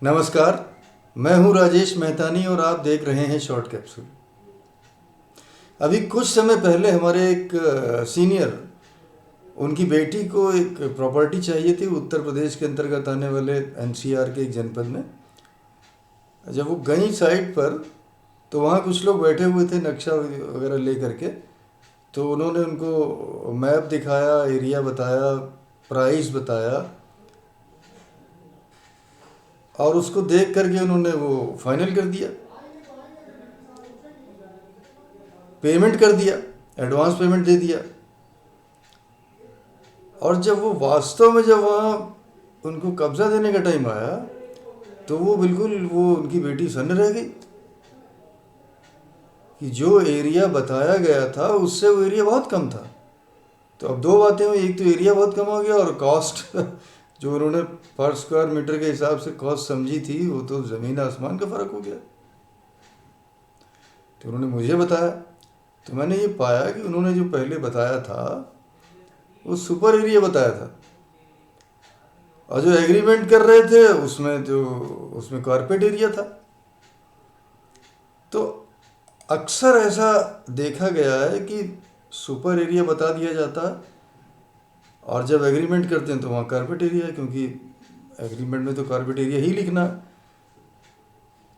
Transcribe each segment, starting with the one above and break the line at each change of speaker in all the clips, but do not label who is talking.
नमस्कार, मैं हूं राजेश मेहतानी और आप देख रहे हैं शॉर्ट कैप्सूल। अभी कुछ समय पहले हमारे एक सीनियर, उनकी बेटी को एक प्रॉपर्टी चाहिए थी उत्तर प्रदेश के अंतर्गत आने वाले एनसीआर के एक जनपद में। जब वो गई साइट पर तो वहाँ कुछ लोग बैठे हुए थे नक्शा वगैरह ले करके। तो उन्होंने उनको मैप दिखाया, एरिया बताया, प्राइस बताया और उसको देख करके उन्होंने वो फाइनल कर दिया, पेमेंट कर दिया, एडवांस पेमेंट दे दिया। और जब वो वास्तव में जब वहाँ उनको कब्ज़ा देने का टाइम आया तो वो बिल्कुल उनकी बेटी सन्न रह गई कि जो एरिया बताया गया था उससे वो एरिया बहुत कम था। तो अब दो बातें हुई, एक तो एरिया बहुत कम हो गया और कॉस्ट जो उन्होंने पर स्क्वायर मीटर के हिसाब से कॉस्ट समझी थी वो तो ज़मीन आसमान का फ़र्क हो गया। तो उन्होंने मुझे बताया तो मैंने ये पाया कि उन्होंने जो पहले बताया था वो सुपर एरिया बताया था और जो एग्रीमेंट कर रहे थे उसमें कारपेट एरिया था। तो अक्सर ऐसा देखा गया है कि सुपर एरिया बता दिया जाता है और जब एग्रीमेंट करते हैं तो वहाँ कारपेट एरिया है, क्योंकि एग्रीमेंट में तो कारपेट एरिया ही लिखना है।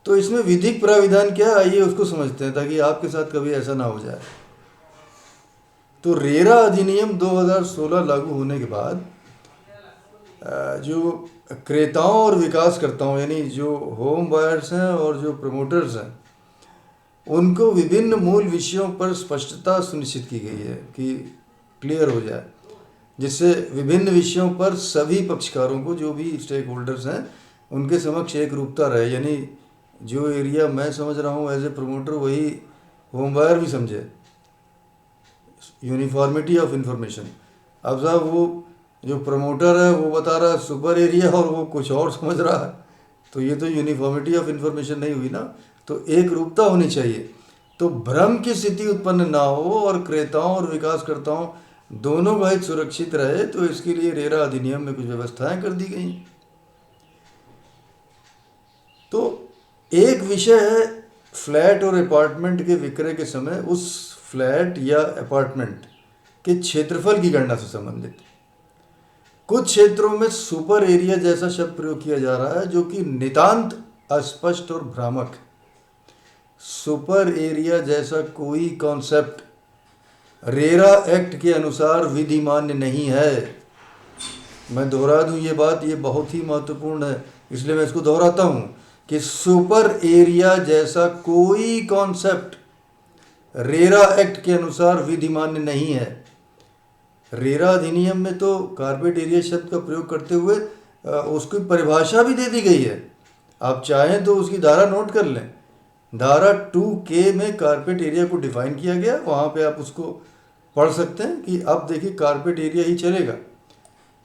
तो इसमें विधिक प्राविधान क्या है, आइए उसको समझते हैं ताकि आपके साथ कभी ऐसा ना हो जाए। तो रेरा अधिनियम 2016 लागू होने के बाद जो क्रेताओं और विकासकर्ताओं यानी जो होम बायर्स हैं और जो प्रमोटर्स हैं उनको विभिन्न मूल विषयों पर स्पष्टता सुनिश्चित की गई है कि क्लियर हो जाए, जिससे विभिन्न विषयों पर सभी पक्षकारों को, जो भी स्टेक होल्डर्स हैं, उनके समक्ष एक रूपता रहे। यानी जो एरिया मैं समझ रहा हूँ एज ए प्रमोटर वही होम बायर भी समझे, यूनिफॉर्मिटी ऑफ इंफॉर्मेशन। अब साहब वो जो प्रमोटर है वो बता रहा है सुपर एरिया और वो कुछ और समझ रहा है, तो ये तो यूनिफॉर्मिटी ऑफ इंफॉर्मेशन नहीं हुई ना। तो एक रूपता होनी चाहिए, तो भ्रम की स्थिति उत्पन्न ना हो और क्रेताओं और विकासकर्ताओं दोनों का हित सुरक्षित रहे, तो इसके लिए रेरा अधिनियम में कुछ व्यवस्थाएं कर दी गई। तो एक विषय है फ्लैट और अपार्टमेंट के विक्रय के समय उस फ्लैट या अपार्टमेंट के क्षेत्रफल की गणना से संबंधित। कुछ क्षेत्रों में सुपर एरिया जैसा शब्द प्रयोग किया जा रहा है जो कि नितांत अस्पष्ट और भ्रामक। सुपर एरिया जैसा कोई कॉन्सेप्ट रेरा एक्ट के अनुसार विधिमान्य नहीं है। मैं दोहरा दूं ये बात, ये बहुत ही महत्वपूर्ण है, इसलिए मैं इसको दोहराता हूं कि सुपर एरिया जैसा कोई कॉन्सेप्ट रेरा एक्ट के अनुसार विधिमान्य नहीं है। रेरा अधिनियम में तो कारपेट एरिया शब्द का प्रयोग करते हुए उसकी परिभाषा भी दे दी गई है। आप चाहें तो उसकी धारा नोट कर लें। धारा 2K में कारपेट एरिया को डिफाइन किया गया, वहाँ पे आप उसको पढ़ सकते हैं कि अब देखिए कारपेट एरिया ही चलेगा।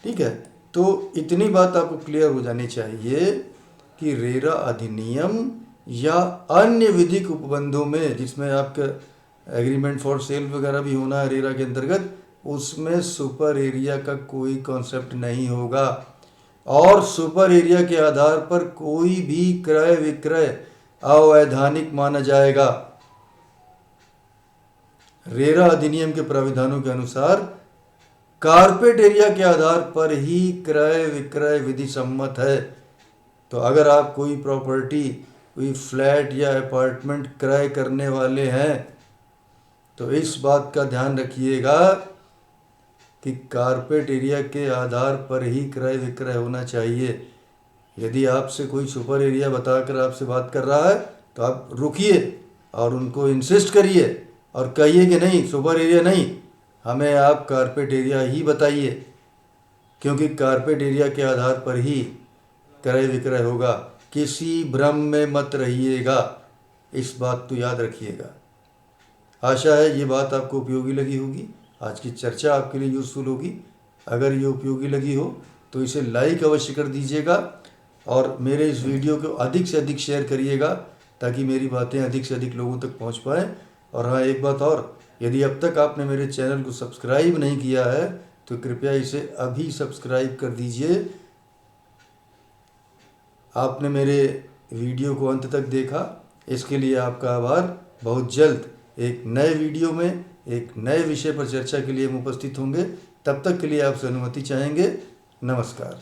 ठीक है, तो इतनी बात आपको क्लियर हो जानी चाहिए कि रेरा अधिनियम या अन्य विधिक उपबंधों में जिसमें आपका एग्रीमेंट फॉर सेल वगैरह भी होना है रेरा के अंतर्गत, उसमें सुपर एरिया का कोई कॉन्सेप्ट नहीं होगा और सुपर एरिया के आधार पर कोई भी क्रय विक्रय अवैधानिक माना जाएगा। रेरा अधिनियम के प्राविधानों के अनुसार कारपेट एरिया के आधार पर ही क्रय विक्रय विधि सम्मत है। तो अगर आप कोई प्रॉपर्टी, कोई फ्लैट या अपार्टमेंट क्रय करने वाले हैं तो इस बात का ध्यान रखिएगा कि कारपेट एरिया के आधार पर ही क्रय विक्रय होना चाहिए। यदि आपसे कोई सुपर एरिया बताकर आपसे बात कर रहा है तो आप रुकिए और उनको इंसिस्ट करिए और कहिए कि नहीं, सुपर एरिया नहीं, हमें आप कारपेट एरिया ही बताइए, क्योंकि कारपेट एरिया के आधार पर ही क्रय विक्रय होगा। किसी भ्रम में मत रहिएगा, इस बात को याद रखिएगा। आशा है ये बात आपको उपयोगी लगी होगी, आज की चर्चा आपके लिए यूज़फुल होगी। अगर ये उपयोगी लगी हो तो इसे लाइक अवश्य कर दीजिएगा और मेरे इस वीडियो को अधिक से अधिक शेयर करिएगा ताकि मेरी बातें अधिक से अधिक लोगों तक पहुंच पाएँ। और हाँ, एक बात और, यदि अब तक आपने मेरे चैनल को सब्सक्राइब नहीं किया है तो कृपया इसे अभी सब्सक्राइब कर दीजिए आपने मेरे वीडियो को अंत तक देखा, इसके लिए आपका आभार। बहुत जल्द एक नए वीडियो में एक नए विषय पर चर्चा के लिए हम उपस्थित होंगे। तब तक के लिए आपसे अनुमति चाहेंगे। नमस्कार।